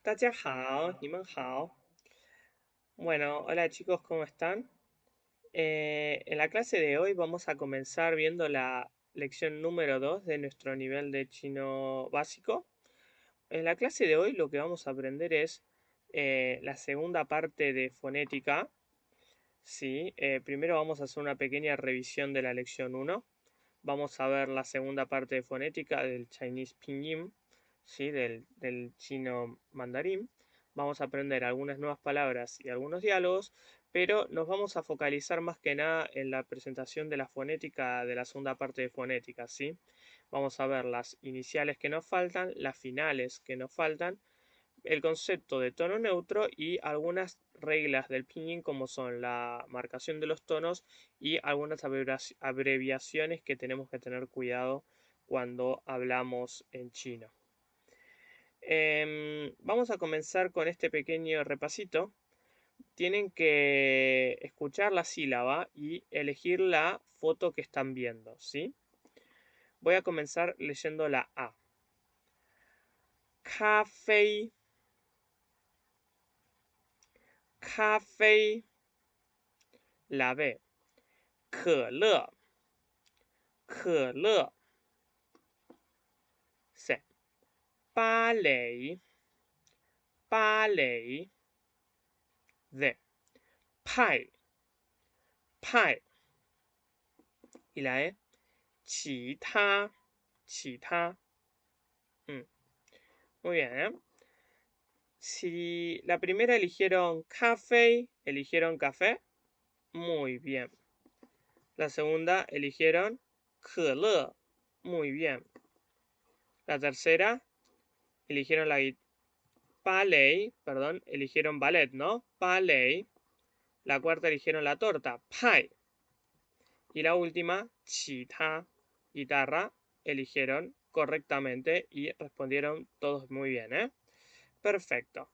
大家好，你们好。Bueno, hola chicos, ¿cómo están? En la clase de hoy vamos a comenzar viendo la lección número 2 de nuestro nivel de chino básico. En la clase de hoy lo que vamos a aprender es la segunda parte de fonética. Sí, primero vamos a hacer una pequeña revisión de la lección 1. Vamos a ver la segunda parte de fonética del Chinese Pinyin, ¿sí? del chino mandarín. Vamos a aprender algunas nuevas palabras y algunos diálogos, pero nos vamos a focalizar más que nada en la presentación de la fonética de la segunda parte de fonética, ¿sí? Vamos a ver las iniciales que nos faltan, las finales que nos faltan, el concepto de tono neutro y algunas reglas del pinyin como son la marcación de los tonos y algunas abreviaciones que tenemos que tener cuidado cuando hablamos en chino. Vamos a comenzar con este pequeño repasito. Tienen que escuchar la sílaba y elegir la foto que están viendo, ¿sí? Voy a comenzar leyendo la A. Café, café. La B. 可乐，可乐。3. 芭蕾，芭蕾。Z. 派，派。y la E. 其他，其他。Muy bien, ¿eh? Si la primera eligieron café, eligieron café. Muy bien. La segunda eligieron 可乐. Muy bien. La tercera eligieron la ballet, perdón, eligieron ballet, ¿no? Ballet. La cuarta eligieron la torta, pie. Y la última, 其他, guitarra, eligieron correctamente y respondieron todos muy bien, ¿eh? Perfecto.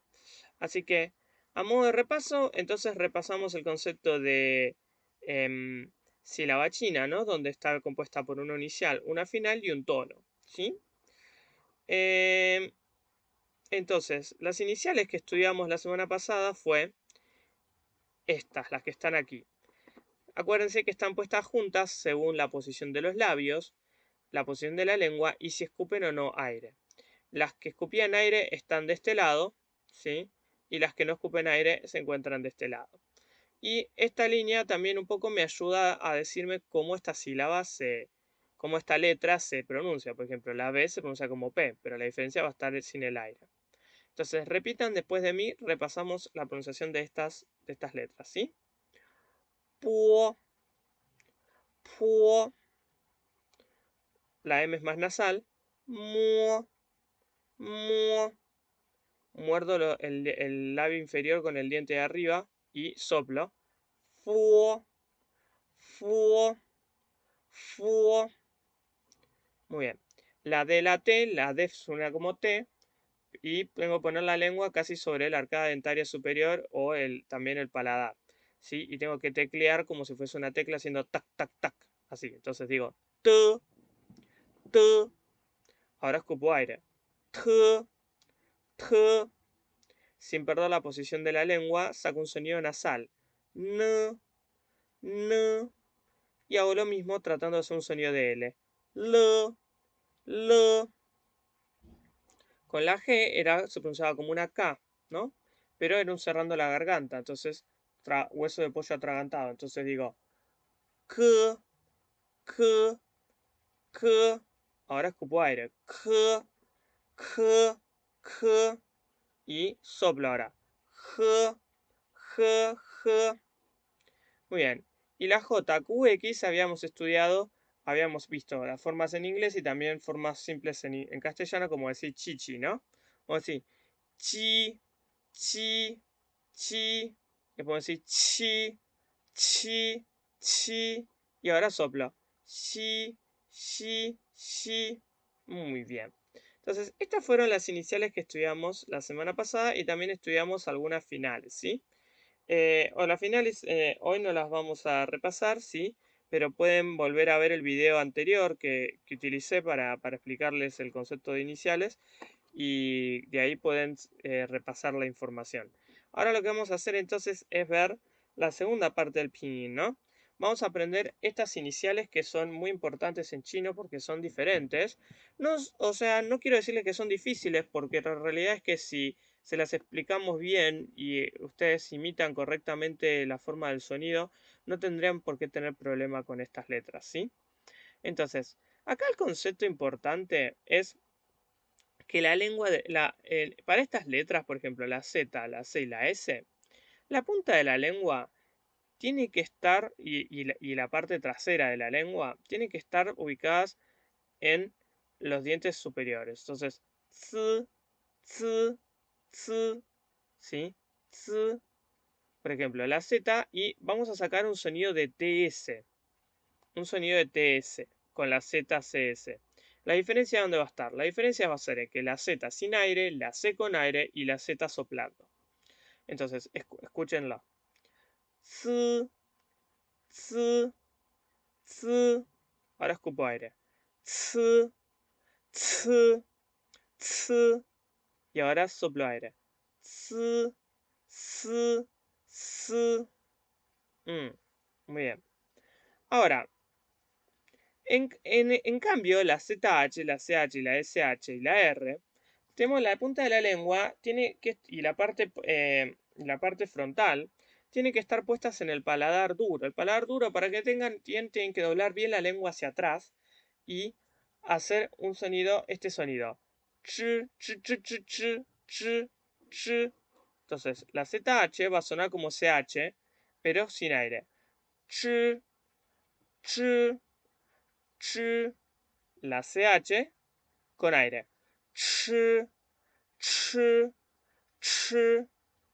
Así que, a modo de repaso, entonces repasamos el concepto de sílaba china, ¿no? Donde está compuesta por una inicial, una final y un tono, ¿sí? Entonces, las iniciales que estudiamos la semana pasada fue estas, las que están aquí. Acuérdense que están puestas juntas según la posición de los labios, la posición de la lengua y si escupen o no aire. Las que escupían aire están de este lado, ¿sí? Y las que no escupen aire se encuentran de este lado. Y esta línea también un poco me ayuda a decirme cómo esta sílaba cómo esta letra se pronuncia. Por ejemplo, la B se pronuncia como P, pero la diferencia va a estar sin el aire. Entonces, repitan después de mí, repasamos la pronunciación de estas letras, ¿sí? Puo, puo. La M es más nasal. Muo, muo. Muerdo el labio inferior con el diente de arriba y soplo. Fuo, fuo, fuo. Muy bien. La D, la D suena como T. Y tengo que poner la lengua casi sobre la arcada dentaria superior o también el paladar. ¿Sí? Y tengo que teclear como si fuese una tecla haciendo tac, tac, tac. Así. Entonces digo T, T. Ahora escupo aire. T, T. Sin perder la posición de la lengua, saco un sonido nasal. N, N. Y hago lo mismo tratando de hacer un sonido de L. L, L. Con la G se pronunciaba como una K, ¿no? Pero era un cerrando la garganta, entonces hueso de pollo atragantado. Entonces digo K, K, K. Ahora escupo aire. K, K, K. Y soplo ahora. J, J, J. Muy bien. Y la J, Q, X habíamos visto las formas en inglés y también formas simples en castellano, como decir chichi, ¿no? O decir chi, chi, chi. Y podemos decir chi, chi, chi. Y ahora soplo. Xi, xi, xi. Muy bien. Entonces, estas fueron las iniciales que estudiamos la semana pasada y también estudiamos algunas finales, ¿sí? O las finales hoy no las vamos a repasar, ¿sí? Pero pueden volver a ver el video anterior que utilicé para explicarles el concepto de iniciales y de ahí pueden repasar la información. Ahora lo que vamos a hacer entonces es ver la segunda parte del pinyin, ¿no? Vamos a aprender estas iniciales que son muy importantes en chino porque son diferentes. No, o sea, no quiero decirles que son difíciles porque la realidad es que si se las explicamos bien y ustedes imitan correctamente la forma del sonido, no tendrían por qué tener problema con estas letras, ¿sí? Entonces, acá el concepto importante es que la lengua para estas letras, por ejemplo, la Z, la C y la S, la punta de la lengua tiene que estar, y la parte trasera de la lengua, tiene que estar ubicadas en los dientes superiores. Entonces, ц, ц, ц, ¿sí? Ц, por ejemplo, la Z, y vamos a sacar un sonido de TS, un sonido de TS con la ZCS. La diferencia, ¿dónde va a estar? La diferencia va a ser en que la Z sin aire, la C con aire y la Z soplando. Entonces, escúchenlo. Ц, ц, ц. Ahora escupo aire. Ц, ц, ц. Y ahora soplo aire. Ц, ц, ц. Muy bien. Ahora, en cambio, la ZH, la CH, la SH y la R, tenemos la punta de la lengua y la parte frontal tiene que estar puestas en el paladar duro. El paladar duro, para que tienen que doblar bien la lengua hacia atrás y hacer un sonido, este sonido. Ch, ch, ch, ch, ch, ch, ch. Entonces, la ZH va a sonar como CH, pero sin aire. Ch, ch, ch. La CH con aire. Ch, ch, ch.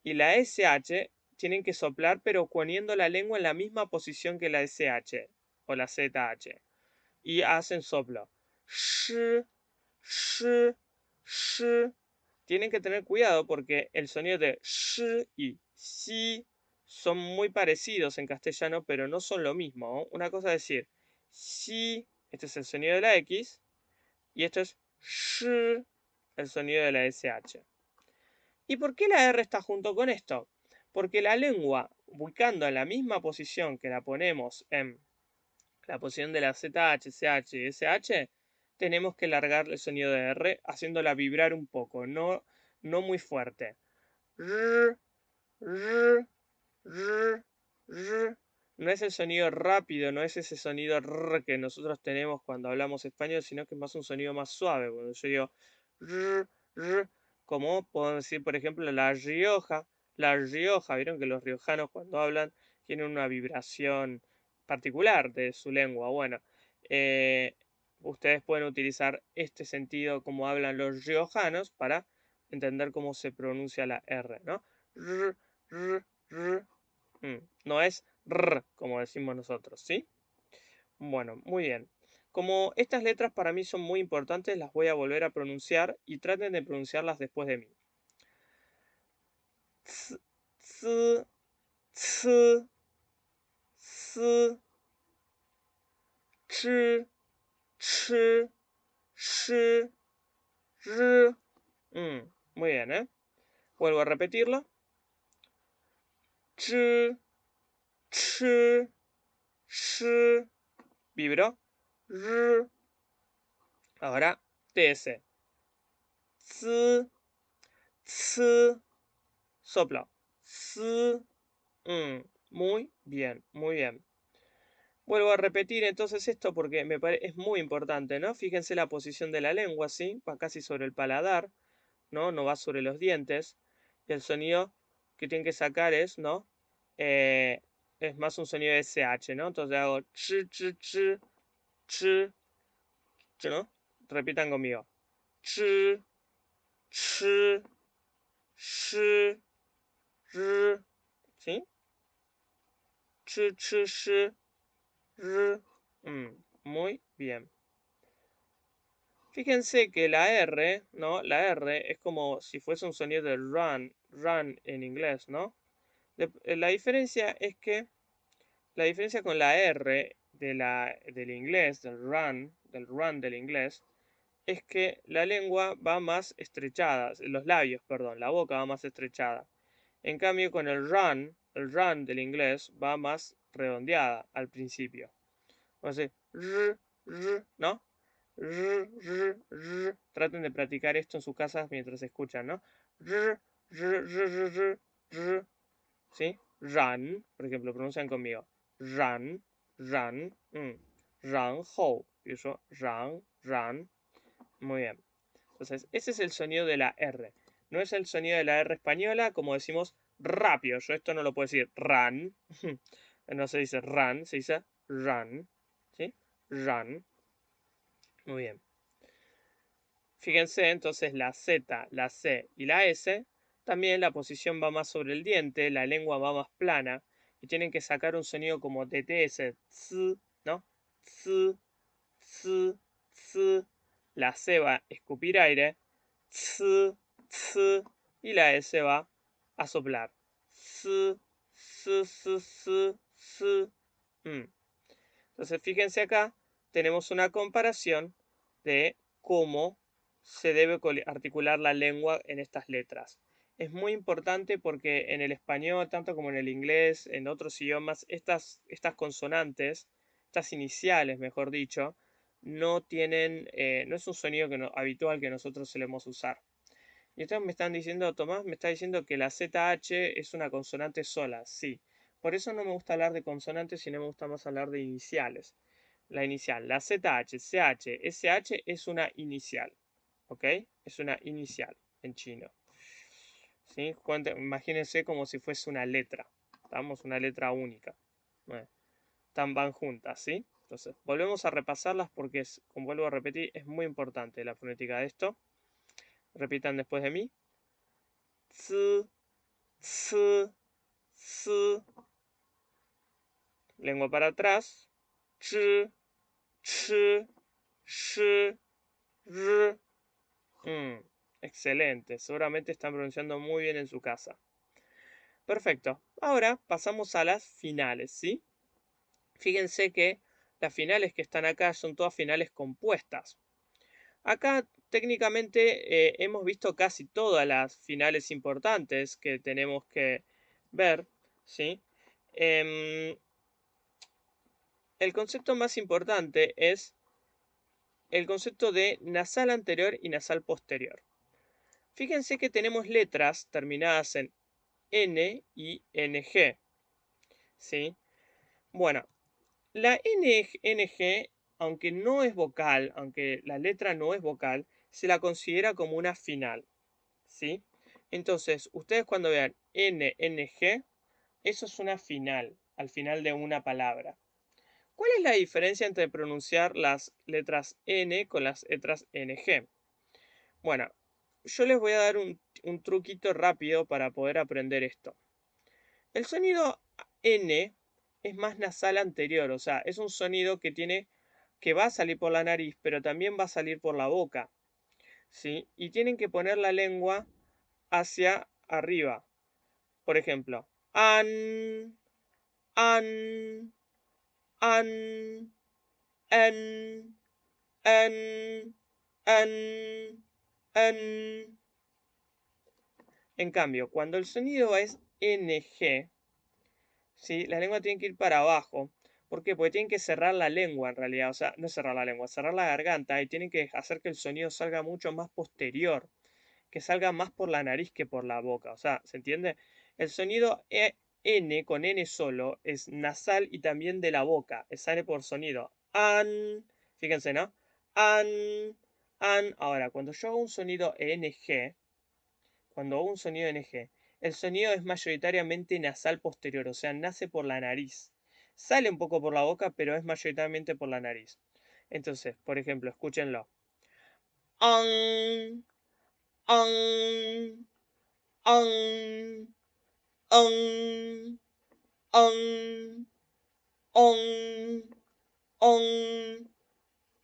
Y la SH tienen que soplar, pero poniendo la lengua en la misma posición que la SH o la ZH. Y hacen soplo. Sh, sh, sh. Tienen que tener cuidado porque el sonido de sh y si son muy parecidos en castellano, pero no son lo mismo. Una cosa es decir, si, este es el sonido de la X, y esto es sh, el sonido de la SH. ¿Y por qué la R está junto con esto? Porque la lengua, ubicando en la misma posición que la ponemos en la posición de la ZH, CH y SH, tenemos que largar el sonido de R haciéndola vibrar un poco, no muy fuerte. R, r, r, r. No es el sonido rápido, no es ese sonido r que nosotros tenemos cuando hablamos español, sino que es más un sonido más suave. Cuando yo digo r, r, como podemos decir, por ejemplo, La Rioja. La Rioja, vieron que los riojanos cuando hablan tienen una vibración particular de su lengua. Bueno, ustedes pueden utilizar este sentido como hablan los riojanos para entender cómo se pronuncia la R, ¿no? R, r, r. No es r como decimos nosotros, ¿sí? Bueno, muy bien. Como estas letras para mí son muy importantes, las voy a volver a pronunciar y traten de pronunciarlas después de mí. C, c, c, c, ch, ch, sh, r. Muy bien, ¿eh? Vuelvo a repetirlo. Ch, ch, sh. Vibro. R. Ahora TS. C, c, soplo. C. Muy bien, muy bien. Vuelvo a repetir entonces esto porque es muy importante, ¿no? Fíjense la posición de la lengua, ¿sí? Va casi sobre el paladar, ¿no? No va sobre los dientes. Y el sonido que tienen que sacar es, ¿no? Es más un sonido de SH, ¿no? Entonces hago ch, ch, ch, ch, ch, ¿no? Repitan conmigo. Ch, ch, sh, r, ¿sí? Ch, ch, sh, r. Muy bien. Fíjense que la R, ¿no? La R es como si fuese un sonido de run en inglés, ¿no? La diferencia es que, la diferencia con la R del inglés, del run del inglés, es que la lengua va más estrechada, los labios, perdón, la boca va más estrechada. En cambio, con el run del inglés va más redondeada al principio. O sea, ¿no? Traten de practicar esto en sus casas mientras escuchan, ¿no? ¿Sí? Run, por ejemplo, pronuncian conmigo. Run, run, ho. Run. Muy bien. Entonces, ese es el sonido de la R. No es el sonido de la R española, como decimos rápido. Yo esto no lo puedo decir run. No se dice run, se dice run. ¿Sí? Run. Muy bien. Fíjense, entonces la Z, la C y la S, también la posición va más sobre el diente, la lengua va más plana y tienen que sacar un sonido como TTS, ts, ¿no? Ts, ts, ts. La C va a escupir aire, ts, ts, y la S va a soplar. S, s, s, s, s. Entonces, fíjense acá, tenemos una comparación de cómo se debe articular la lengua en estas letras. Es muy importante porque en el español, tanto como en el inglés, en otros idiomas, estas consonantes, estas iniciales, mejor dicho, no tienen, no es un sonido habitual que nosotros solemos usar. Y ustedes me están diciendo, Tomás, me está diciendo que la ZH es una consonante sola. Sí. Por eso no me gusta hablar de consonantes, sino me gusta más hablar de iniciales. La inicial, la ZH, CH, SH es una inicial. ¿Ok? Es una inicial en chino. ¿Sí? Imagínense como si fuese una letra. Estamos una letra única. Bueno, van juntas, ¿sí? Entonces, volvemos a repasarlas porque, como vuelvo a repetir, es muy importante la fonética de esto. Repitan después de mí. Z, z, z. Lengua para atrás. Ch, ch, sh, r. Excelente. Seguramente están pronunciando muy bien en su casa. Perfecto. Ahora pasamos a las finales, ¿sí? Fíjense que las finales que están acá son todas finales compuestas. Acá técnicamente hemos visto casi todas las finales importantes que tenemos que ver, ¿sí? El concepto más importante es el concepto de nasal anterior y nasal posterior. Fíjense que tenemos letras terminadas en N y NG, ¿sí? Bueno, la NG, aunque no es vocal, aunque la letra no es vocal, se la considera como una final, ¿sí? Entonces, ustedes cuando vean NG, eso es una final, al final de una palabra. ¿Cuál es la diferencia entre pronunciar las letras N con las letras NG? Bueno, yo les voy a dar un truquito rápido para poder aprender esto. El sonido N es más nasal anterior, o sea, es un sonido que va a salir por la nariz, pero también va a salir por la boca, ¿sí? Y tienen que poner la lengua hacia arriba. Por ejemplo, an, an, an, en, en, en. En cambio, cuando el sonido es NG, ¿sí? La lengua tiene que ir para abajo. ¿Por qué? Porque tienen que cerrar la lengua en realidad. O sea, no cerrar la lengua, cerrar la garganta y tienen que hacer que el sonido salga mucho más posterior. Que salga más por la nariz que por la boca. O sea, ¿se entiende? El sonido N con N solo es nasal y también de la boca. Sale por sonido. An. Fíjense, ¿no? An. An. Ahora, cuando yo hago un sonido NG, cuando hago un sonido NG, el sonido es mayoritariamente nasal posterior, o sea, nace por la nariz. Sale un poco por la boca, pero es mayoritariamente por la nariz. Entonces, por ejemplo, escúchenlo. Ang, ang, ang, ang, ang, ang, ang.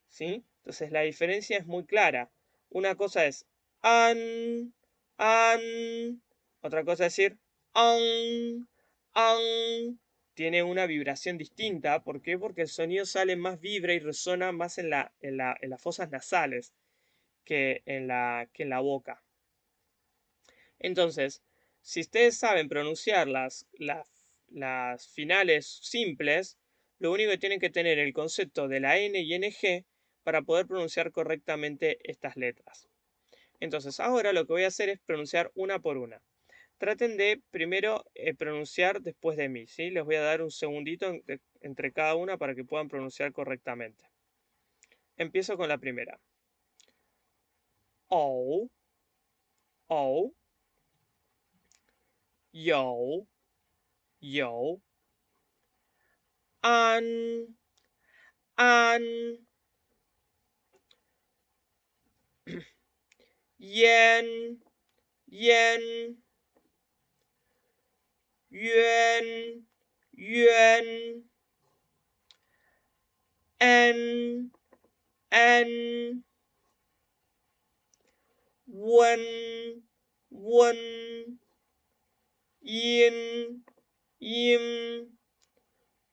¿Sí? Entonces la diferencia es muy clara. Una cosa es an, an. Otra cosa es decir an, an. Tiene una vibración distinta. ¿Por qué? Porque el sonido sale más vibra y resona más en las fosas nasales. que en la boca. Entonces, si ustedes saben pronunciar las finales simples, lo único que tienen que tener es el concepto de la N y NG para poder pronunciar correctamente estas letras. Entonces, ahora lo que voy a hacer es pronunciar una por una. Traten de primero pronunciar después de mí, ¿sí? Les voy a dar un segundito entre cada una para que puedan pronunciar correctamente. Empiezo con la primera. O, o, yo, yo, an, an, yen, yen, yuan, yuan, en, en, wen, wen, yin, yin,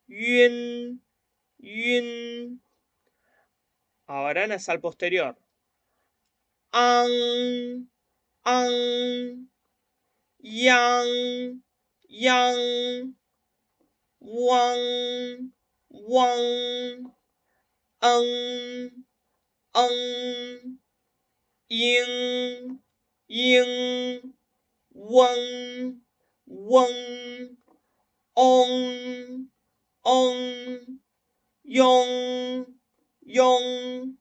yun, yun. Ahora nasal posterior. Ang, ang, yang, yang, wang, wang, ang, ang, ying, ying, wang, wang, ong, ong, yong, yong.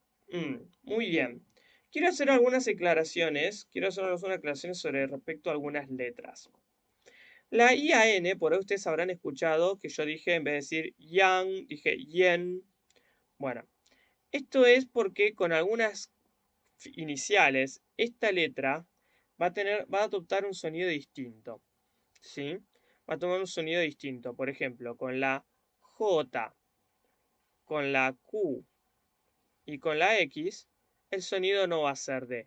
Muy bien. Quiero hacer algunas aclaraciones. Quiero hacer algunas aclaraciones sobre respecto a algunas letras. La IAN, por ahí ustedes habrán escuchado que yo dije, en vez de decir yang, dije yen. Bueno, esto es porque con algunas iniciales, esta letra va a adoptar un sonido distinto. ¿Sí? Va a tomar un sonido distinto. Por ejemplo, con la J, con la Q y con la X, el sonido no va a ser de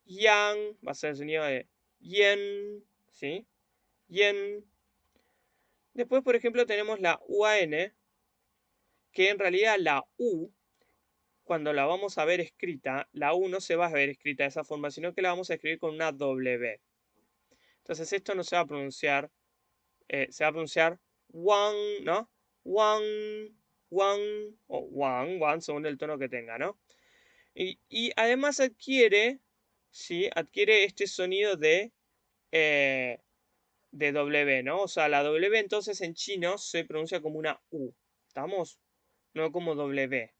yang, va a ser el sonido de yen, ¿sí? Yen. Después, por ejemplo, tenemos la UAN, que en realidad la U, cuando la vamos a ver escrita, la U no se va a ver escrita de esa forma, sino que la vamos a escribir con una W. Entonces esto no se va a pronunciar, se va a pronunciar wang, ¿no? Wang, wang, o wang, wang, según el tono que tenga, ¿no? Y además adquiere, ¿sí? Adquiere este sonido de W, ¿no? O sea, la W entonces en chino se pronuncia como una U, ¿estamos? No como W.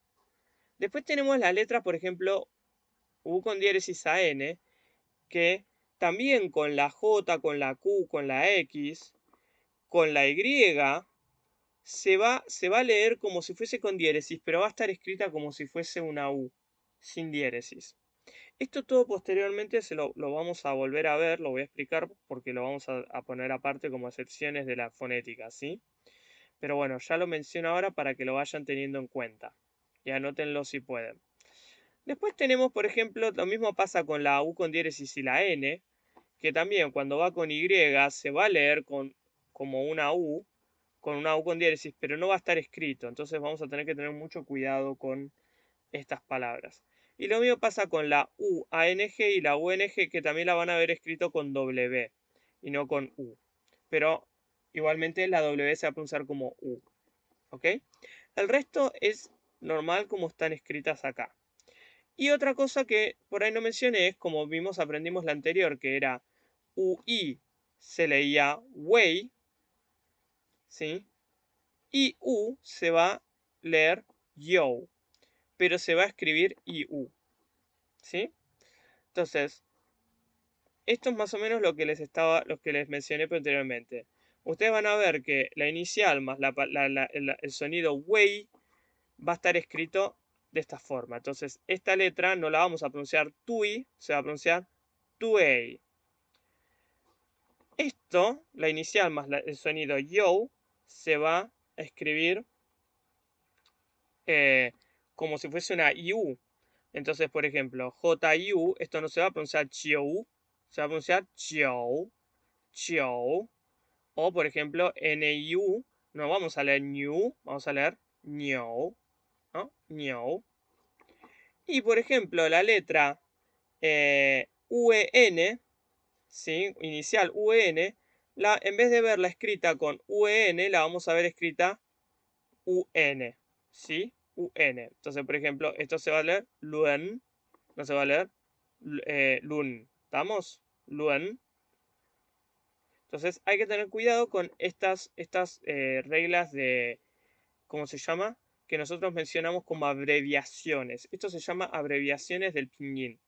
Después tenemos las letras, por ejemplo, U con diéresis a N, que también con la J, con la Q, con la X, con la Y, se va a leer como si fuese con diéresis, pero va a estar escrita como si fuese una U, sin diéresis. Esto todo posteriormente lo vamos a volver a ver, lo voy a explicar porque lo vamos a poner aparte como excepciones de la fonética, ¿sí? Pero bueno, ya lo menciono ahora para que lo vayan teniendo en cuenta y anótenlo si pueden. Después tenemos, por ejemplo, lo mismo pasa con la U con diéresis y la N, que también cuando va con Y se va a leer como una U, con una U con diéresis, pero no va a estar escrito. Entonces vamos a tener que tener mucho cuidado con estas palabras. Y lo mismo pasa con la UANG y la UNG, que también la van a ver escrito con W y no con U. Pero igualmente la W se va a pronunciar como U. ¿Ok? El resto es normal como están escritas acá. Y otra cosa que por ahí no mencioné es, como vimos, aprendimos la anterior, que era UI se leía Wei, ¿sí? Y U se va a leer Yo, pero se va a escribir IU, ¿sí? Entonces, esto es más o menos lo que les mencioné anteriormente. Ustedes van a ver que la inicial más el sonido Wei va a estar escrito de esta forma. Entonces, esta letra no la vamos a pronunciar Tui, se va a pronunciar Tuei. Esto, la inicial más el sonido Yo, se va a escribir como si fuese una IU. Entonces, por ejemplo, JIU, esto no se va a pronunciar Chiu, se va a pronunciar Chiu, Chiu. O, por ejemplo, NIU, no vamos a leer New, vamos a leer Niu, ¿no? Niu. Y, por ejemplo, la letra UN, ¿sí? Inicial UN, en vez de verla escrita con UN, la vamos a ver escrita UN, ¿sí? UN. Entonces, por ejemplo, esto se va a leer Luen, no se va a leer Lun. ¿Estamos? Luen. Entonces, hay que tener cuidado con estas reglas de, ¿cómo se llama? Que nosotros mencionamos como abreviaciones. Esto se llama abreviaciones del pinyin.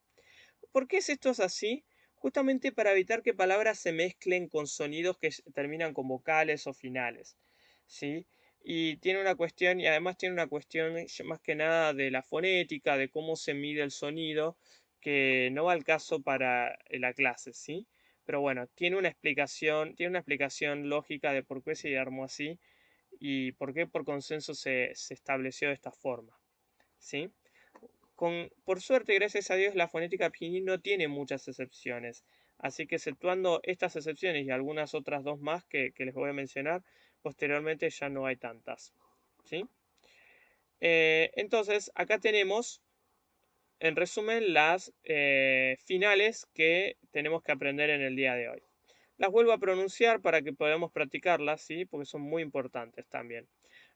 ¿Por qué es esto así? Justamente para evitar que palabras se mezclen con sonidos que terminan con vocales o finales, ¿sí? Y tiene una cuestión, y además tiene una cuestión más que nada de la fonética, de cómo se mide el sonido, que no va al caso para la clase, ¿sí? Pero bueno, tiene una explicación lógica de por qué se armó así y por qué por consenso se estableció de esta forma, ¿sí? Por suerte, gracias a Dios, la fonética pinyin no tiene muchas excepciones. Así que exceptuando estas excepciones y algunas otras dos más que les voy a mencionar, posteriormente ya no hay tantas. ¿Sí? Entonces, acá tenemos, en resumen, las finales que tenemos que aprender en el día de hoy. Las vuelvo a pronunciar para que podamos practicarlas, ¿sí? Porque son muy importantes también.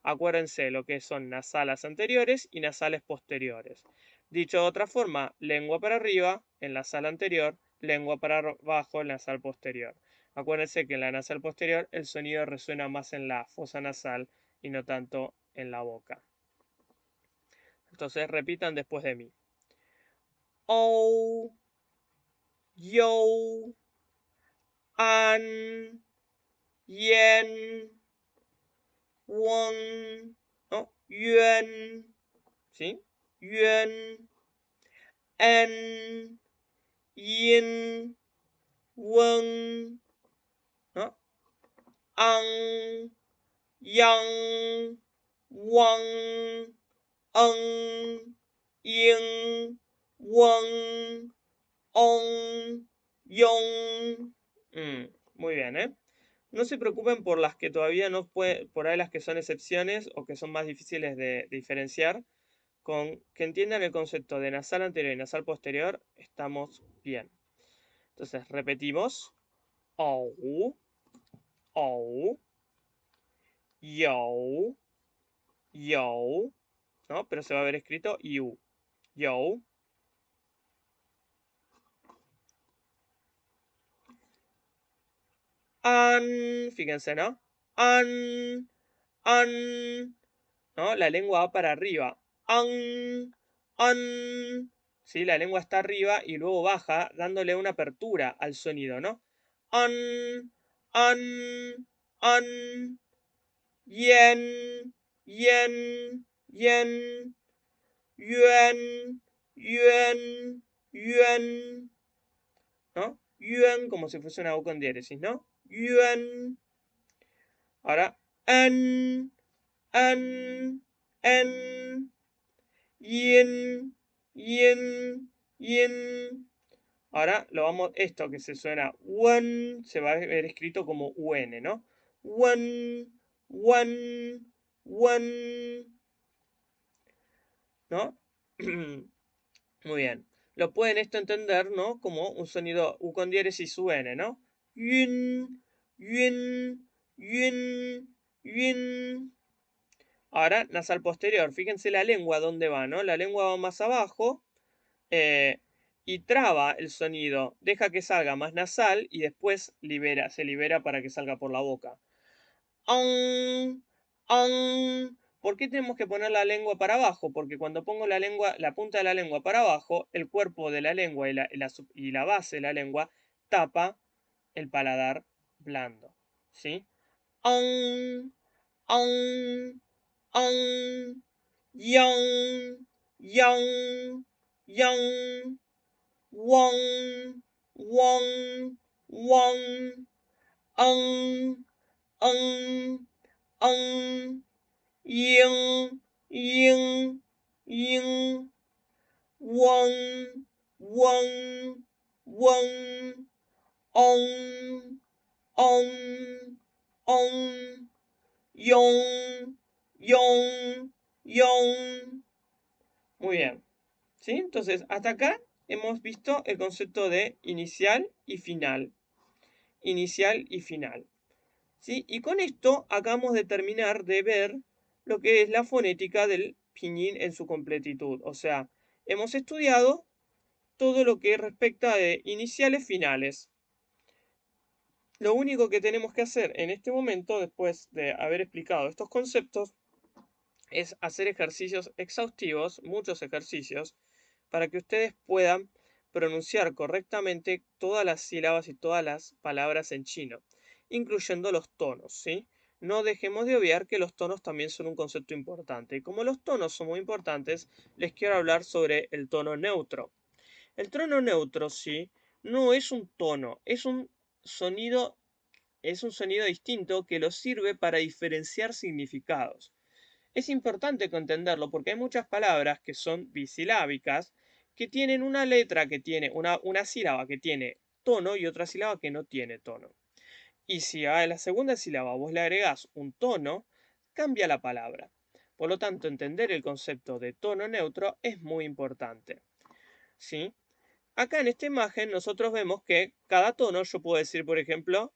Acuérdense lo que son nasales anteriores y nasales posteriores. Dicho de otra forma, lengua para arriba en la sala anterior, lengua para abajo en la nasal posterior. Acuérdense que en la nasal posterior el sonido resuena más en la fosa nasal y no tanto en la boca. Entonces repitan después de mí. O, yo, an, yen, won, ¿no? Yuan, ¿sí? Yuan, en, yin, wen, ¿no? Ang, yang, wang, ang, yin, wang, ong, yong. Muy bien, ¿eh? No se preocupen por las que todavía no pueden, por ahí las que son excepciones o que son más difíciles de diferenciar. Con que entiendan el concepto de nasal anterior y nasal posterior, estamos bien. Entonces, repetimos. Ou, ou, yo, yo, ¿no? Pero se va a ver escrito you. Yo. An, fíjense, ¿no? An, an, ¿no? La lengua va para arriba. An. ¿Sí? La lengua está arriba y luego baja, dándole una apertura al sonido, ¿no? An, an, an. Yen, yen, yen. Yuan, yuan, yuan. ¿No? Yuan como si fuese una U con diéresis, ¿no? Yuan. Ahora, an, an, en. Yin, yin, yin. Ahora lo vamos, esto que se suena one, se va a ver escrito como UN, ¿no? One, one, one, ¿no? Muy bien. Lo pueden esto entender, ¿no? Como un sonido U con diéresis UN, ¿no? Yun, yun, yun, yun. Ahora, nasal posterior. Fíjense la lengua dónde va, ¿no? La lengua va más abajo eh, y traba el sonido. Deja que salga más nasal y después se libera para que salga por la boca. Ang, ang. ¿Por qué tenemos que poner la lengua para abajo? Porque cuando pongo la lengua, la punta de la lengua para abajo, el cuerpo de la lengua y la base de la lengua tapa el paladar blando. ¿Sí? Ang, ang, ang, yang, yang, yang, wang, wang, wang, ang, ang, ang, yin, yin, yin, wang, wang, wang, ong, ong, ong, yong, yong, yong. Muy bien. ¿Sí? Entonces, hasta acá hemos visto el concepto de inicial y final. Inicial y final. ¿Sí? Y con esto acabamos de terminar de ver lo que es la fonética del pinyin en su completitud. O sea, hemos estudiado todo lo que respecta de iniciales finales. Lo único que tenemos que hacer en este momento, después de haber explicado estos conceptos, es hacer ejercicios exhaustivos, muchos ejercicios, para que ustedes puedan pronunciar correctamente todas las sílabas y todas las palabras en chino, incluyendo los tonos, ¿sí? No dejemos de obviar que los tonos también son un concepto importante. Y como los tonos son muy importantes, les quiero hablar sobre el tono neutro. El tono neutro, sí, no es un tono, sonido, es un sonido distinto que lo sirve para diferenciar significados. Es importante entenderlo porque hay muchas palabras que son bisilábicas que tienen una letra que tiene una sílaba que tiene tono y otra sílaba que no tiene tono. Y si a la segunda sílaba vos le agregás un tono, cambia la palabra. Por lo tanto, entender el concepto de tono neutro es muy importante. ¿Sí? Acá en esta imagen nosotros vemos que cada tono yo puedo decir, por ejemplo,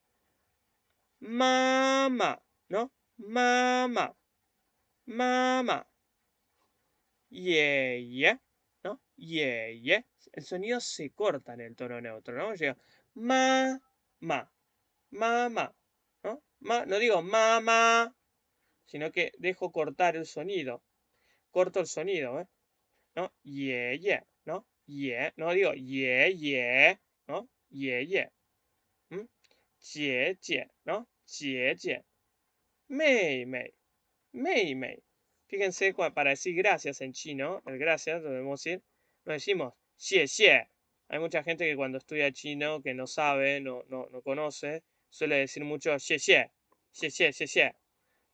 mamá, ¿no? Mamá, mamá. Ye, ¿no? Ye. El sonido se corta en el tono neutro, ¿no? Llega ma, ma, ¿no? No digo mamá, sino que dejo cortar el sonido. Corto el sonido, ¿eh? ¿No? Ye, ¿no? No digo ye, ¿no? Ye. ¿Mm? Jie, ¿no? Jie. Mei. Fíjense, para decir gracias en chino, el gracias, lo debemos decir, no decimos xie. Hay mucha gente que cuando estudia chino, que no sabe, no conoce, suele decir mucho xie.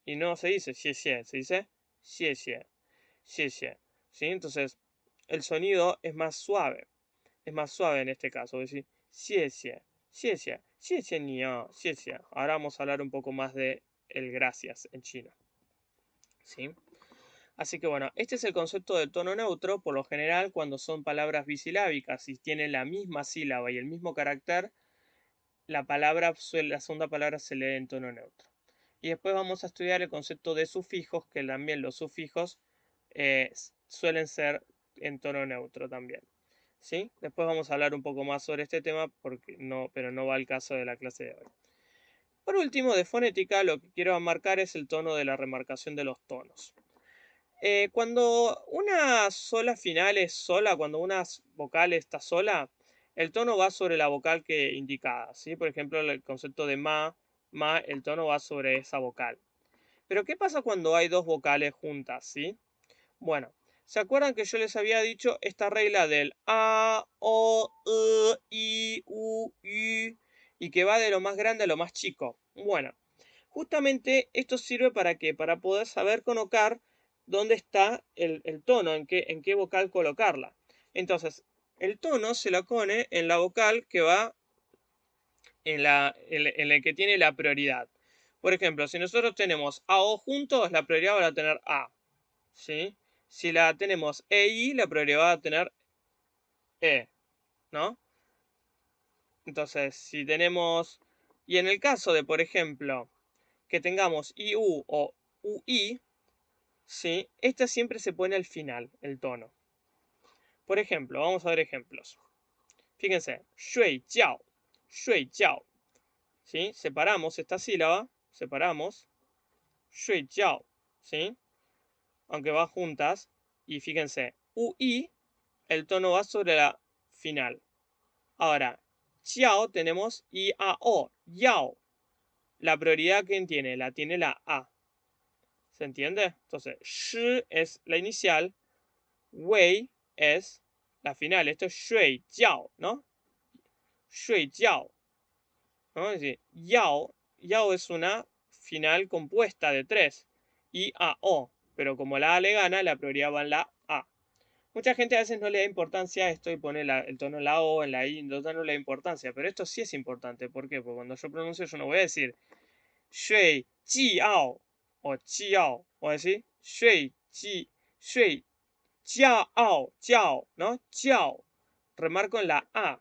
Y no se dice xie, se dice xie. ¿Sí? Entonces, el sonido es más suave. Es más suave en este caso, decir xie ni xie. Ahora vamos a hablar un poco más de el gracias en chino. ¿Sí? Así que bueno, este es el concepto del tono neutro. Por lo general, cuando son palabras bisilábicas y tienen la misma sílaba y el mismo carácter, la segunda palabra se lee en tono neutro. Y después vamos a estudiar el concepto de sufijos, que también los sufijos suelen ser en tono neutro también. ¿Sí? Después vamos a hablar un poco más sobre este tema, pero no va al caso de la clase de hoy. Por último, de fonética, lo que quiero marcar es el tono de la remarcación de los tonos. Cuando una sola final es sola, cuando una vocal está sola, el tono va sobre la vocal que indicada, ¿sí? Por ejemplo, el concepto de ma, el tono va sobre esa vocal. Pero ¿qué pasa cuando hay dos vocales juntas, ¿sí? Bueno, ¿se acuerdan que yo les había dicho esta regla del a, o, i, u, y que va de lo más grande a lo más chico? Bueno, justamente esto sirve para qué? Para poder saber colocar dónde está el tono, en qué vocal colocarla. Entonces, el tono se lo pone en la vocal que va en el que tiene la prioridad. Por ejemplo, si nosotros tenemos A o juntos, la prioridad va a tener A. ¿Sí? Si la tenemos EI, la prioridad va a tener E. ¿No? Entonces, si tenemos... Y en el caso de, por ejemplo, que tengamos IU o UI, ¿sí? Esta siempre se pone al final, el tono. Por ejemplo, vamos a ver ejemplos. Fíjense, 睡觉, ¿sí? Separamos esta sílaba, separamos, 睡觉, ¿sí? Aunque va juntas, y fíjense, UI, el tono va sobre la final. Ahora, jiao tenemos IAO, yao. La prioridad, ¿quién tiene? La tiene la A. ¿Se entiende? Entonces, shi es la inicial, wei es la final. Esto es shui jiao, ¿no? Shui jiao. ¿No? Es decir, yao es una final compuesta de 3. I, A, O. Pero como la A le gana, la prioridad va en la A. Mucha gente a veces no le da importancia a esto y pone el tono en la O, en la I, entonces no le da importancia. Pero esto sí es importante. ¿Por qué? Porque cuando yo pronuncio, yo no voy a decir shui jiao o jiao. Voy a decir shui jiao, ¿no? Jiao. remarco en la A.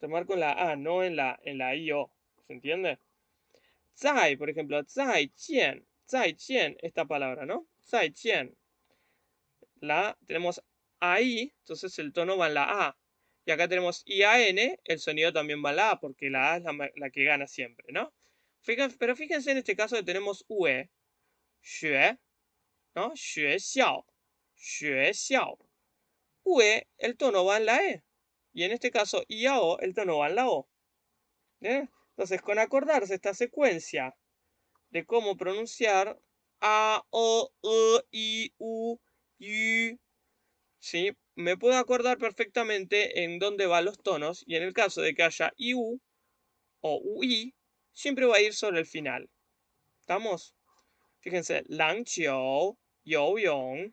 Remarco en la A, no en la I-O. ¿Se entiende? Zai, por ejemplo, zai jian, esta palabra, ¿no? Zai jian. Tenemos ahí, entonces el tono va en la A. Y acá tenemos IAN, el sonido también va en la A, porque la A es la que gana siempre, ¿no? Pero fíjense en este caso que tenemos UE, xue, ¿no? Xue xiao, xue xiao. UE, el tono va en la E. Y en este caso, IAO, el tono va en la O. ¿Eh? Entonces, con acordarse esta secuencia de cómo pronunciar A, O, E, I, U, Y, ¿sí? Me puedo acordar perfectamente en dónde van los tonos y en el caso de que haya IU o UI, siempre va a ir sobre el final. ¿Estamos? Fíjense, Lang Chiu, Yo Yong.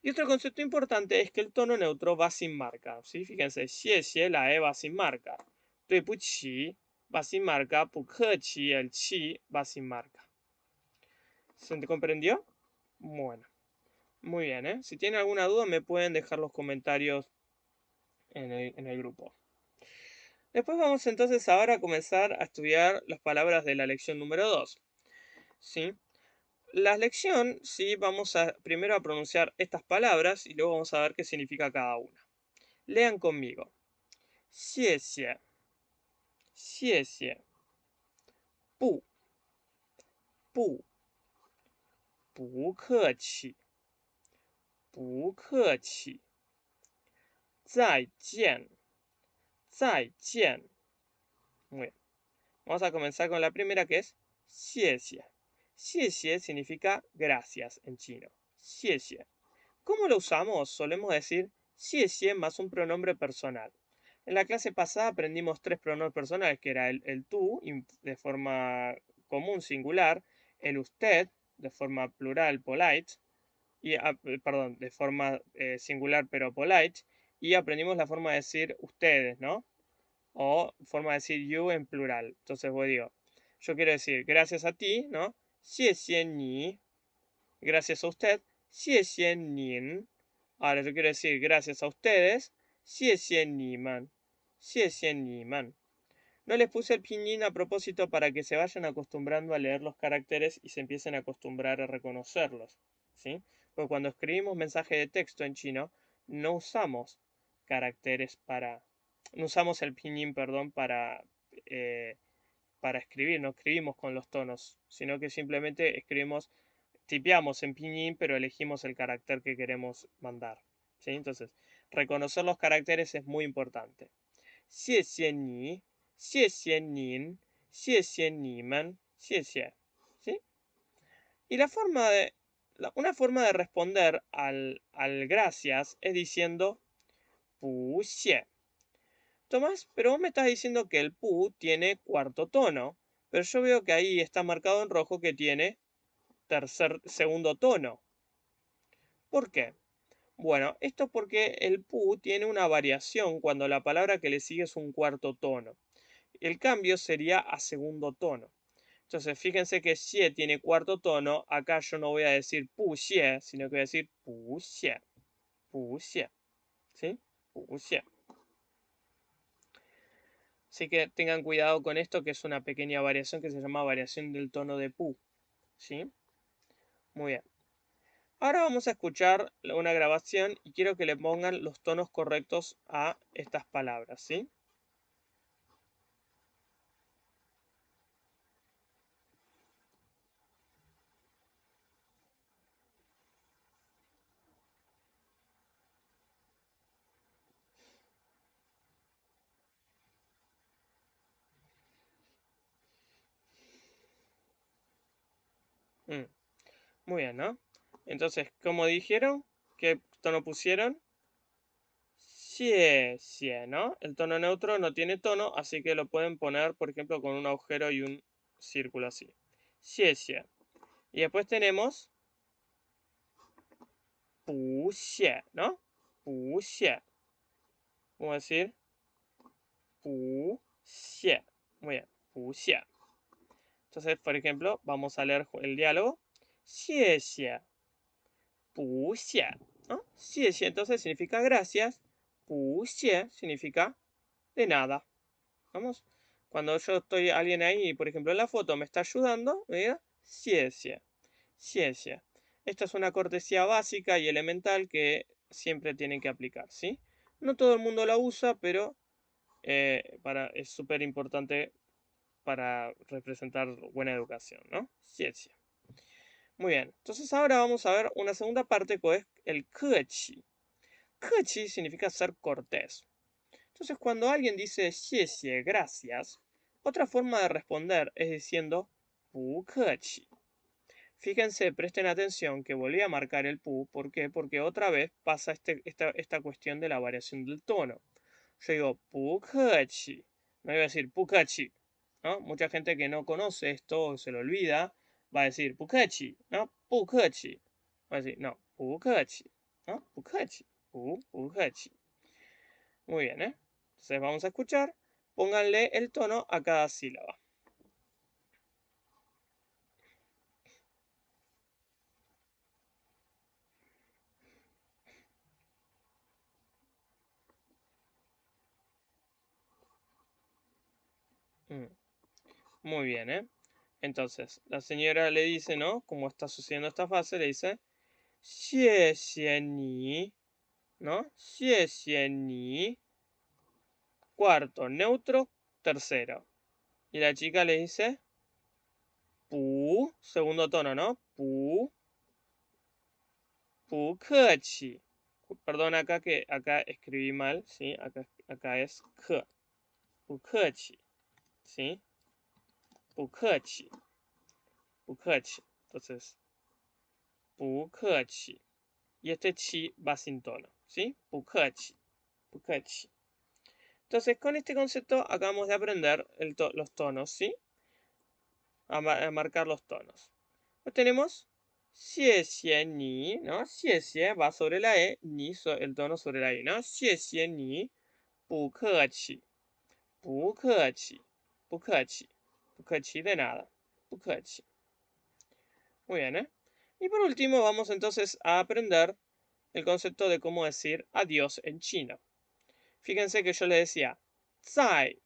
Y otro concepto importante es que el tono neutro va sin marca. ¿Sí? Fíjense, xie, la E va sin marca. Dui bu qi va sin marca. Bu ke qi, el qi va sin marca. ¿Se comprendió? Bueno, muy bien, ¿eh? Si tienen alguna duda me pueden dejar los comentarios en el grupo. Después vamos entonces ahora a comenzar a estudiar las palabras de la lección número 2. ¿Sí? La lección, sí, vamos a primero a pronunciar estas palabras y luego vamos a ver qué significa cada una. Lean conmigo. Xie xie, xie xie, bu, bu, bu ke qi, bu ke qi, zai jian, zai jian. Muy bien. Vamos a comenzar con la primera que es xie xie. Xie xie significa gracias en chino. Xie xie. ¿Cómo lo usamos? Solemos decir xie xie más un pronombre personal. En la clase pasada aprendimos 3 pronombres personales, que era el tú, de forma común singular, el usted, de forma plural, polite, y, perdón, de forma singular pero polite, y aprendimos la forma de decir ustedes, ¿no? O forma de decir you en plural. Entonces digo, yo quiero decir gracias a ti, ¿no? Xie xie ni, gracias a usted, xie xie nin. Ahora yo quiero decir gracias a ustedes, xie xie ni man, xie xie ni man. No les puse el pinyin a propósito para que se vayan acostumbrando a leer los caracteres y se empiecen a acostumbrar a reconocerlos, ¿sí? Porque cuando escribimos mensaje de texto en chino, no usamos caracteres no usamos el pinyin, perdón, para escribir, no escribimos con los tonos, sino que simplemente tipeamos en pinyin, pero elegimos el carácter que queremos mandar, ¿sí? Entonces, reconocer los caracteres es muy importante. Xie xie ni, xie xie nin, xie xie ni man, xie xie. ¿Sí? Y una forma de responder al gracias es diciendo pu xie. Tomás, pero vos me estás diciendo que el pu tiene cuarto tono, pero yo veo que ahí está marcado en rojo que tiene segundo tono. ¿Por qué? Bueno, esto porque el pu tiene una variación cuando la palabra que le sigue es un cuarto tono. El cambio sería a segundo tono. Entonces, fíjense que xie tiene cuarto tono. Acá yo no voy a decir pu xie, sino que voy a decir pu xie. Pu xie. ¿Sí? Pu xie. Así que tengan cuidado con esto, que es una pequeña variación que se llama variación del tono de pu. ¿Sí? Muy bien. Ahora vamos a escuchar una grabación y quiero que le pongan los tonos correctos a estas palabras. ¿Sí? Mm, muy bien, ¿no? Entonces, ¿cómo dijeron? ¿Qué tono pusieron? Xie, xie, ¿no? El tono neutro no tiene tono, así que lo pueden poner, por ejemplo, con un agujero y un círculo así. Xie, xie. Y después tenemos pu xie, ¿no? Pu xie. Vamos a decir pu xie. Muy bien, pu xie. Entonces, por ejemplo, vamos a leer el diálogo. Xie, xie. Pu xie, ¿no? Xie, xie entonces significa gracias. 不谢 significa de nada. Vamos. Cuando yo estoy alguien ahí, por ejemplo, en la foto me está ayudando, me diga xie. Esta es una cortesía básica y elemental que siempre tienen que aplicar, ¿sí? No todo el mundo la usa, pero es súper importante para representar buena educación, ¿no? Xie. Muy bien. Entonces ahora vamos a ver una segunda parte que es el kechi. Kechi significa ser cortés. Entonces cuando alguien dice xie, gracias, otra forma de responder es diciendo bu kechi. Fíjense, presten atención que volví a marcar el pu. ¿Por qué? Porque otra vez pasa esta cuestión de la variación del tono. Yo digo pu kechi. No iba a decir pu kechi, ¿no? Mucha gente que no conoce esto o se lo olvida va a decir pu kechi, ¿no? Pu kechi. Va a decir, no, pu kechi, ¿no? Pu kechi. Pu kechi. Muy bien, ¿eh? Entonces vamos a escuchar. Pónganle el tono a cada sílaba. Mm, Muy bien, ¿eh? Entonces, la señora le dice, ¿no? Como está sucediendo esta fase, le dice, xie ni, ¿no? Xie ni. Cuarto, neutro, tercero. Y la chica le dice, pu, segundo tono, ¿no? Pu kechi. Perdón que acá escribí mal, ¿sí? Acá es ke. Pu kechi, ¿sí? Pu kechi. Pu kechi. Entonces, pu kechi. Y este chi va sin tono, ¿sí? Pu kechi. Pu kechi. Entonces, con este concepto acabamos de aprender los tonos, ¿sí? A marcar los tonos. Pues tenemos xie ni, ¿no? Xie va sobre la e, ni el tono sobre la i, ¿no? Xie ni, bu keqi, bu keqi, bu keqi, bu keqi de nada, bu keqi. Muy bien, ¿eh? Y por último vamos entonces a aprender el concepto de cómo decir adiós en chino. Fíjense que yo le decía zai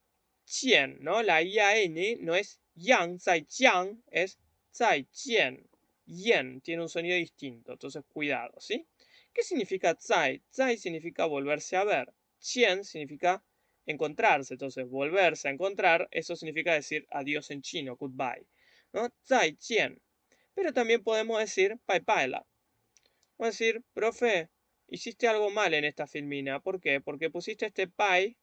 jian, ¿no? La ian no es yang zai jiang, es zai jian. Yen tiene un sonido distinto, entonces cuidado, ¿sí? ¿Qué significa zai? Zai significa volverse a ver. Jian significa encontrarse, entonces volverse a encontrar, eso significa decir adiós en chino, goodbye, ¿no? Zai jian. Pero también podemos decir bye bye la. Vamos a decir, profe, hiciste algo mal en esta filmina. ¿Por qué? Porque pusiste este pie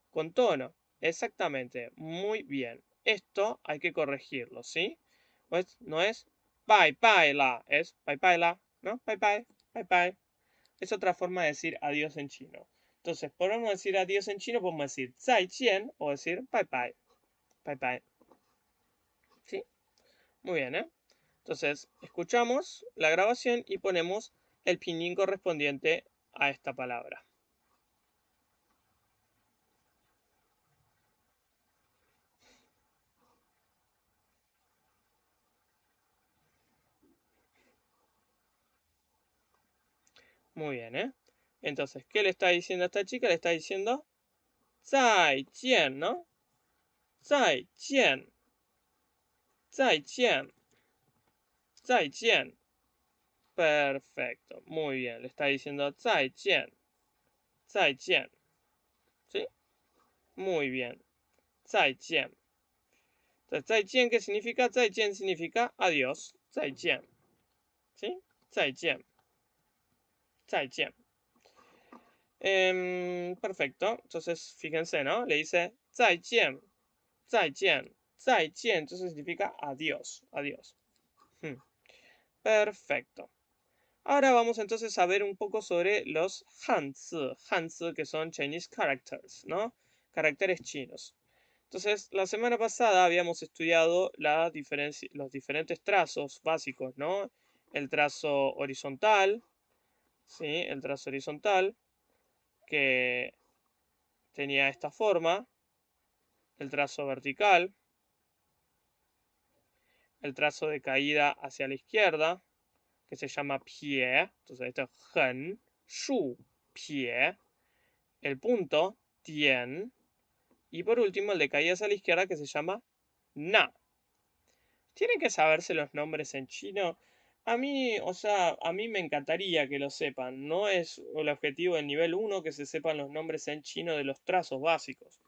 con tono. Exactamente. Muy bien. Esto hay que corregirlo, ¿sí? Pues no es bye bye la, es bye bye la, ¿no? Bye bye, bye bye. Es otra forma de decir adiós en chino. Entonces, podemos decir adiós en chino, podemos decir zai qian o decir bye bye. Bye bye. ¿Sí? Muy bien, ¿eh? Entonces, escuchamos la grabación y ponemos el pinyin correspondiente a esta palabra. Muy bien, ¿eh? Entonces, ¿qué le está diciendo a esta chica? Le está diciendo zai jian, ¿no? Zai jian. Zai jian. Zai jian. Perfecto. Muy bien. Le está diciendo zai jian. Zai jian. ¿Sí? Muy bien. Zai jian. Entonces, zai jian, ¿qué significa? Zai jian significa adiós. Zai jian. ¿Sí? Zai jian. Zai jian. Perfecto. Entonces, fíjense, ¿no? Le dice 再见, 再见, 再见. Entonces significa adiós, adiós. Perfecto. Ahora vamos entonces a ver un poco sobre los hanzi. Hanzi que son Chinese characters, ¿no? Caracteres chinos. Entonces, la semana pasada habíamos estudiado los diferentes trazos básicos, ¿no? El trazo horizontal, ¿sí? El trazo horizontal, que tenía esta forma, el trazo vertical, el trazo de caída hacia la izquierda, que se llama pie, entonces esto es hen, shu, pie, el punto, tien, y por último el de caídas a la izquierda que se llama na. Tienen que saberse los nombres en chino. A mí, o sea, a mí me encantaría que lo sepan. No es el objetivo del nivel 1 que se sepan los nombres en chino de los trazos básicos.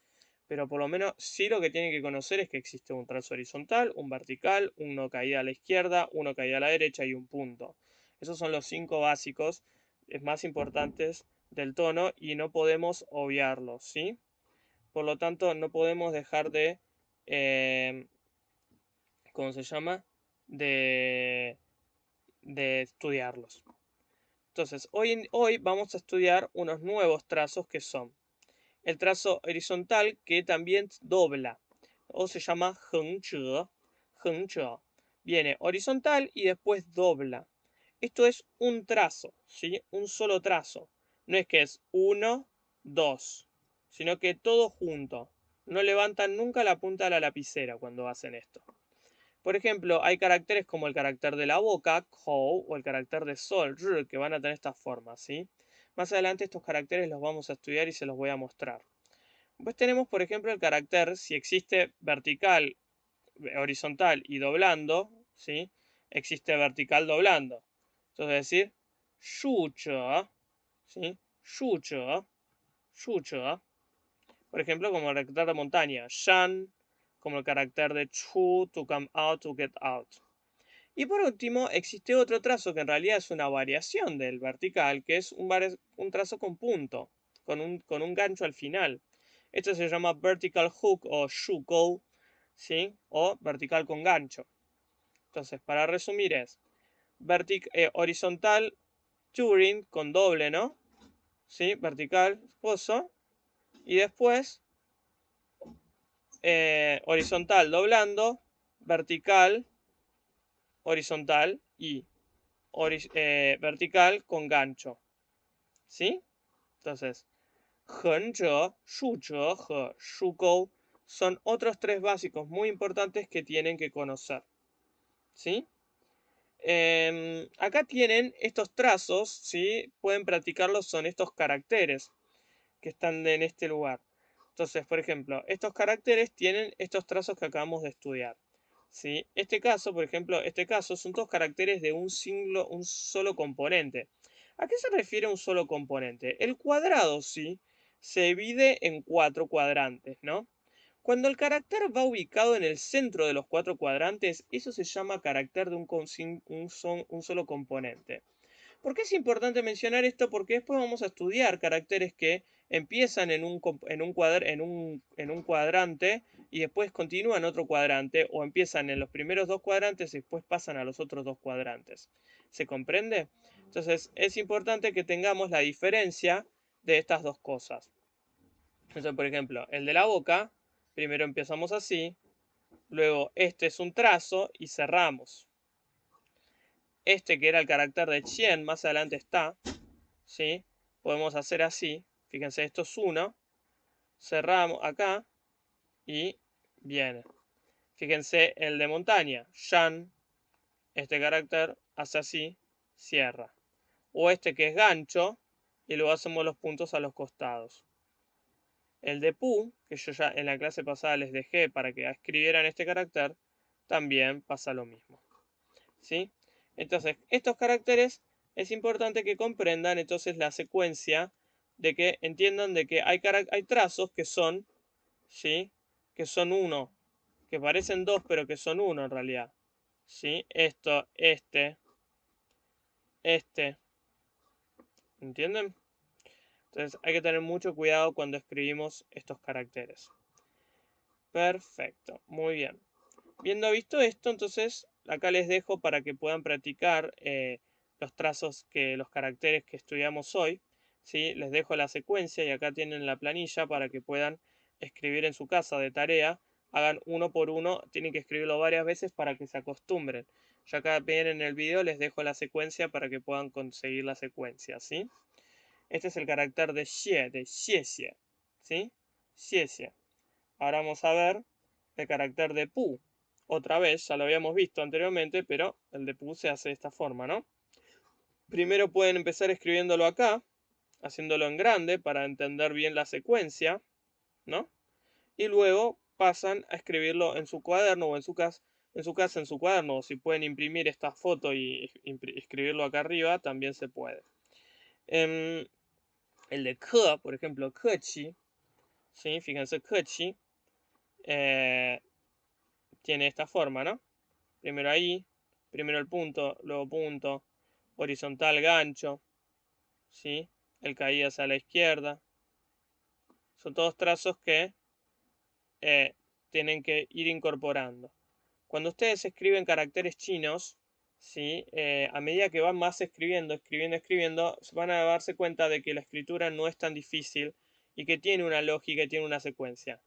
Pero por lo menos sí lo que tienen que conocer es que existe un trazo horizontal, un vertical, uno caída a la izquierda, uno caída a la derecha y un punto. Esos son los 5 básicos más importantes del tono y no podemos obviarlos, ¿sí? Por lo tanto, no podemos dejar de ¿cómo se llama? De, de estudiarlos. Entonces, hoy vamos a estudiar unos nuevos trazos que son el trazo horizontal que también dobla, o se llama hengzhe. Hengzhe. Viene horizontal y después dobla. Esto es un trazo, ¿sí? Un solo trazo. No es que es uno, dos, sino que todo junto. No levantan nunca la punta de la lapicera cuando hacen esto. Por ejemplo, hay caracteres como el carácter de la boca, kou, o el carácter de sol, r, que van a tener estas formas, ¿sí? Más adelante estos caracteres los vamos a estudiar y se los voy a mostrar. Pues tenemos, por ejemplo, el carácter, si existe vertical, horizontal y doblando, ¿sí? Existe vertical doblando. Entonces, decir, shuche, ¿sí? Shuche, shuche. Por ejemplo, como el carácter de montaña, shan, como el carácter de chu, to come out, to get out. Y por último, existe otro trazo que en realidad es una variación del vertical, que es un trazo con punto, con un gancho al final. Esto se llama vertical hook o shukou, ¿sí? O vertical con gancho. Entonces, para resumir es horizontal Turing con doble, ¿no? ¿Sí? Vertical, pozo. Y después horizontal doblando, vertical, horizontal y vertical con gancho. ¿Sí? Entonces, henzhe, shuzhe y shukou son otros tres básicos muy importantes que tienen que conocer. ¿Sí? Acá tienen estos trazos, ¿sí? Pueden practicarlos, son estos caracteres que están en este lugar. Entonces, por ejemplo, estos caracteres tienen estos trazos que acabamos de estudiar. ¿Sí? Este caso, por ejemplo, este caso son todos caracteres de un solo componente. ¿A qué se refiere un solo componente? El cuadrado, sí, se divide en 4 cuadrantes, ¿no? Cuando el carácter va ubicado en el centro de los 4 cuadrantes, eso se llama carácter de un solo componente. ¿Por qué es importante mencionar esto? Porque después vamos a estudiar caracteres que empiezan en un cuadrante y después continúan en otro cuadrante, o empiezan en los primeros 2 cuadrantes y después pasan a los otros 2 cuadrantes. ¿Se comprende? Entonces es importante que tengamos la diferencia de estas dos cosas. Entonces, por ejemplo, el de la boca, primero empezamos así, luego este es un trazo y cerramos. Este que era el carácter de Chien, más adelante está, ¿sí? Podemos hacer así, fíjense, esto es 1, cerramos acá y viene. Fíjense el de montaña, Shan, este carácter hace así, cierra. O este que es gancho y luego hacemos los puntos a los costados. El de Pu, que yo ya en la clase pasada les dejé para que escribieran este carácter, también pasa lo mismo. ¿Sí? Entonces, estos caracteres es importante que comprendan entonces la secuencia, de que entiendan de que hay trazos que son, ¿sí? Que son uno, que parecen dos, pero que son uno en realidad. ¿Sí? Esto, este. ¿Entienden? Entonces hay que tener mucho cuidado cuando escribimos estos caracteres. Perfecto, muy bien. Viendo visto esto, entonces acá les dejo para que puedan practicar los trazos, los caracteres que estudiamos hoy. ¿Sí? Les dejo la secuencia y acá tienen la planilla para que puedan escribir en su casa de tarea. Hagan uno por uno, tienen que escribirlo varias veces para que se acostumbren. Ya acá ven en el video, les dejo la secuencia para que puedan conseguir la secuencia. ¿Sí? Este es el carácter de xie, de xie. ¿Sí? Xie. Ahora vamos a ver el carácter de pu. Otra vez, ya lo habíamos visto anteriormente, pero el de pu se hace de esta forma, ¿no? Primero pueden empezar escribiéndolo acá, haciéndolo en grande para entender bien la secuencia, ¿no? Y luego pasan a escribirlo en su cuaderno o en su casa, en su cuaderno, o si pueden imprimir esta foto y escribirlo acá arriba, también se puede. El de ke, por ejemplo, kechi, ¿sí? Fíjense, kechi tiene esta forma, ¿no? Primero ahí, primero el punto, luego punto, horizontal gancho, ¿sí? El caído hacia la izquierda. Son todos trazos que tienen que ir incorporando. Cuando ustedes escriben caracteres chinos, ¿sí? A medida que van más escribiendo, van a darse cuenta de que la escritura no es tan difícil y que tiene una lógica y tiene una secuencia.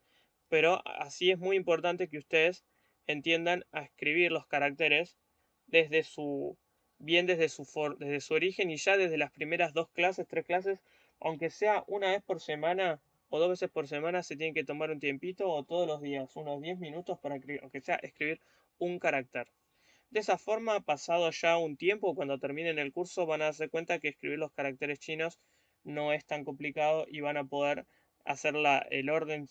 Pero así es muy importante que ustedes entiendan a escribir los caracteres desde su, desde su origen y ya desde las primeras 2 clases, 3 clases, aunque sea una vez por semana o 2 veces por semana, se tienen que tomar un tiempito o todos los días, unos 10 minutos para, aunque sea, escribir un carácter. De esa forma, pasado ya un tiempo, cuando terminen el curso, van a darse cuenta que escribir los caracteres chinos no es tan complicado y van a poder hacer el orden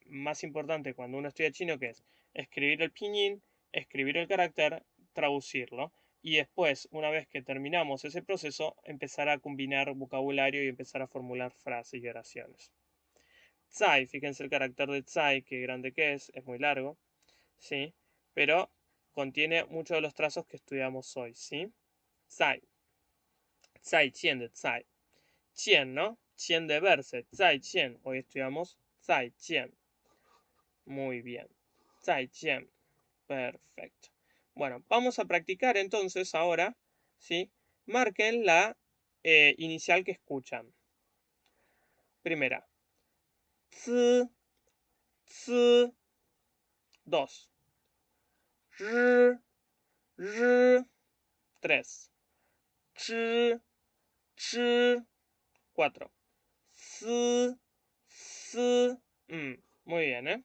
más importante cuando uno estudia chino, que es escribir el pinyin, escribir el carácter, traducirlo. Y después, una vez que terminamos ese proceso, empezar a combinar vocabulario y empezar a formular frases y oraciones. Tsai, fíjense el carácter de Tsai, qué grande que es muy largo, ¿sí? Pero contiene muchos de los trazos que estudiamos hoy, ¿sí? Tsai, Tsai Qian de Tsai, Qian, ¿no? Qian de verse, Tsai Qian, hoy estudiamos Tsai Qian. Muy bien, Tsai Qian, perfecto. Bueno, vamos a practicar entonces ahora, ¿sí? Marquen la inicial que escuchan. Primera, zi, zi, 2, r, r, 3, ch, ch, 4, s, s, muy bien, ¿eh?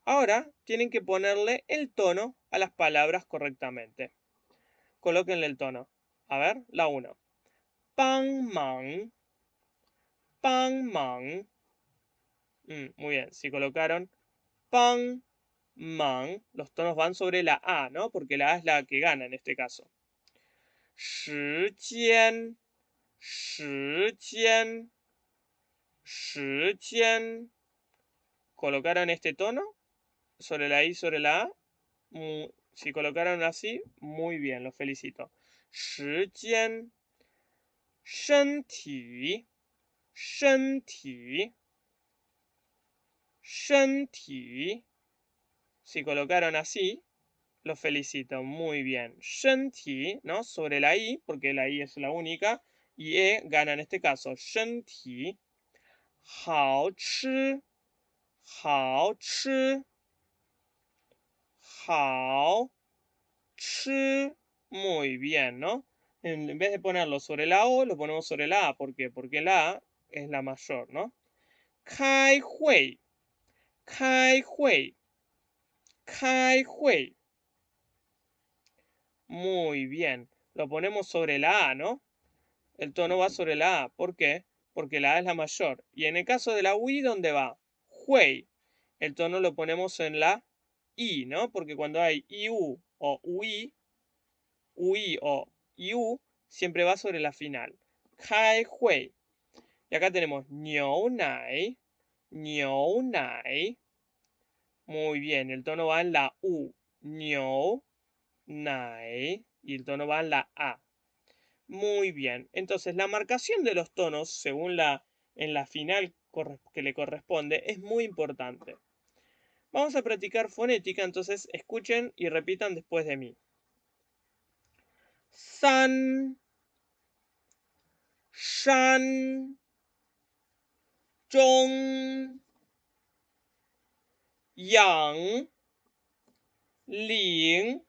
Ahora tienen que ponerle el tono a las palabras correctamente. Colóquenle el tono. A ver, la 1. Pang mang, pang mang. Muy bien, si colocaron pang mang, los tonos van sobre la A, ¿no? Porque la A es la que gana en este caso. Shi jian, shi jian, shi jian. ¿Colocaron este tono sobre la I, sobre la A? Si colocaron así, muy bien, los felicito. Shi jian, shen ti, shen ti, shen ti. Si colocaron así, los felicito, muy bien. Shen ti, ¿no? Sobre la I, porque la I es la única, y E gana en este caso. Shen ti. Hao chi, hao chi, hao chi. Muy bien, ¿no? En vez de ponerlo sobre la O, lo ponemos sobre la A. ¿Por qué? Porque la A es la mayor, ¿no? Kai hui, kai hui, kai hui. Muy bien. Lo ponemos sobre la A, ¿no? El tono va sobre la A. ¿Por qué? Porque la A es la mayor. Y en el caso de la UI, ¿dónde va? Hui. El tono lo ponemos en la I, ¿no? Porque cuando hay IU o UI o IU, siempre va sobre la final. Kai hui. Y acá tenemos niu nai, niu nai. Muy bien, el tono va en la U. Niu nai. Y el tono va en la A. Muy bien. Entonces, la marcación de los tonos, según en la final que le corresponde, es muy importante. Vamos a practicar fonética, entonces escuchen y repitan después de mí. San, shan, zhong, yang, ling,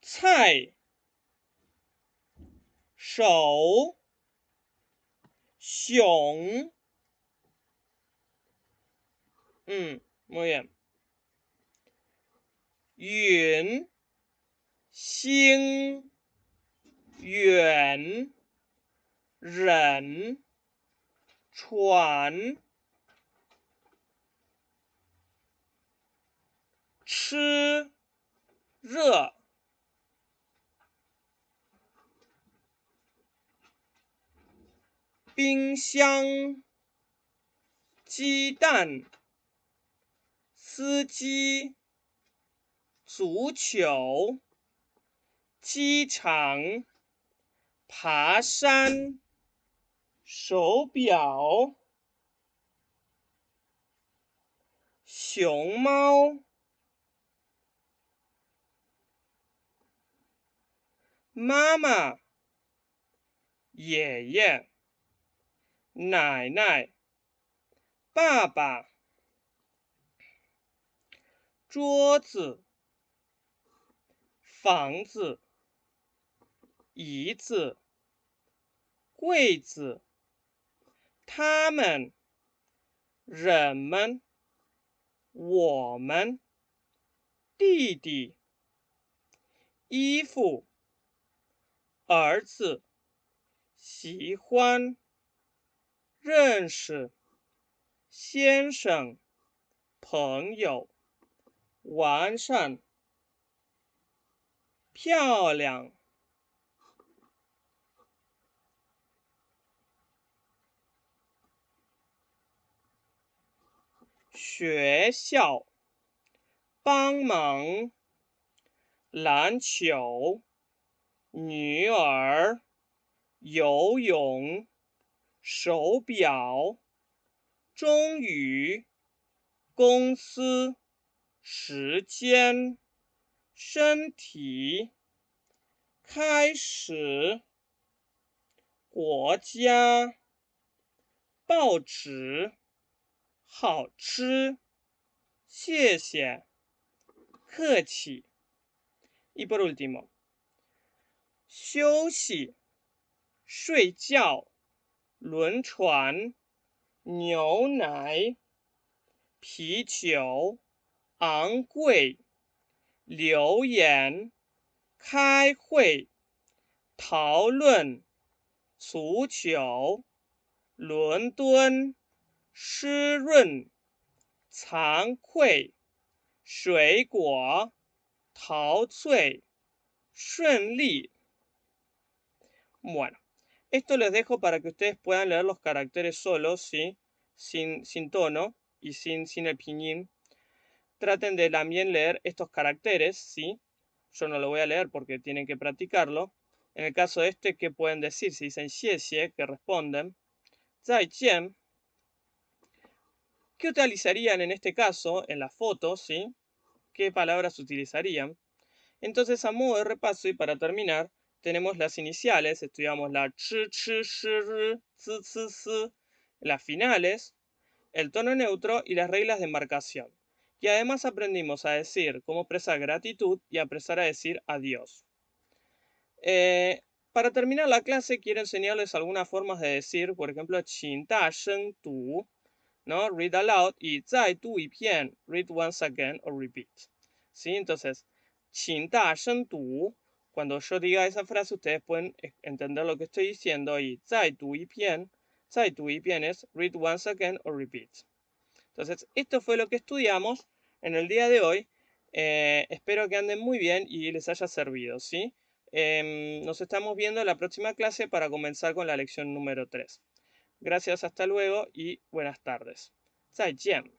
cai, shou, xiong. Muy bien. Yun, xing, yuan, 人船吃热冰箱鸡蛋司机足球机场爬山手表熊猫妈妈爷爷奶奶爸爸桌子房子椅子柜子他们人们我们弟弟衣服儿子喜欢认识先生朋友完善漂亮学校帮忙篮球女儿游泳手表终于公司时间身体开始国家报纸好吃谢谢客气y por último 休息睡觉轮船牛奶啤酒昂贵留言开会讨论足球伦敦湿润惭愧水果陶醉顺利 Bueno, esto les dejo para que ustedes puedan leer los caracteres solos, ¿sí? Sin tono y sin el pinyin. Traten de también leer estos caracteres, ¿sí? Yo no lo voy a leer porque tienen que practicarlo. En el caso de este, ¿qué pueden decir? Si dicen xie, que responden. Zaijian. ¿Qué utilizarían en este caso, en la foto, ¿sí? ¿Qué palabras utilizarían? Entonces, a modo de repaso y para terminar, tenemos las iniciales, estudiamos la ch, ch, sh, r, z, z, s, las finales, el tono neutro y las reglas de marcación. Y además aprendimos a decir cómo expresar gratitud y a aprender a decir adiós. Para terminar la clase, quiero enseñarles algunas formas de decir, por ejemplo, 请大声读, ¿no? Read aloud y 再读一遍, read once again or repeat. ¿Sí? Entonces, 请大声读, cuando yo diga esa frase, ustedes pueden entender lo que estoy diciendo y 再读一遍es read once again or repeat. Entonces, esto fue lo que estudiamos en el día de hoy. Espero que anden muy bien y les haya servido, ¿sí? Nos estamos viendo en la próxima clase para comenzar con la lección número 3. Gracias, hasta luego y buenas tardes. 再见.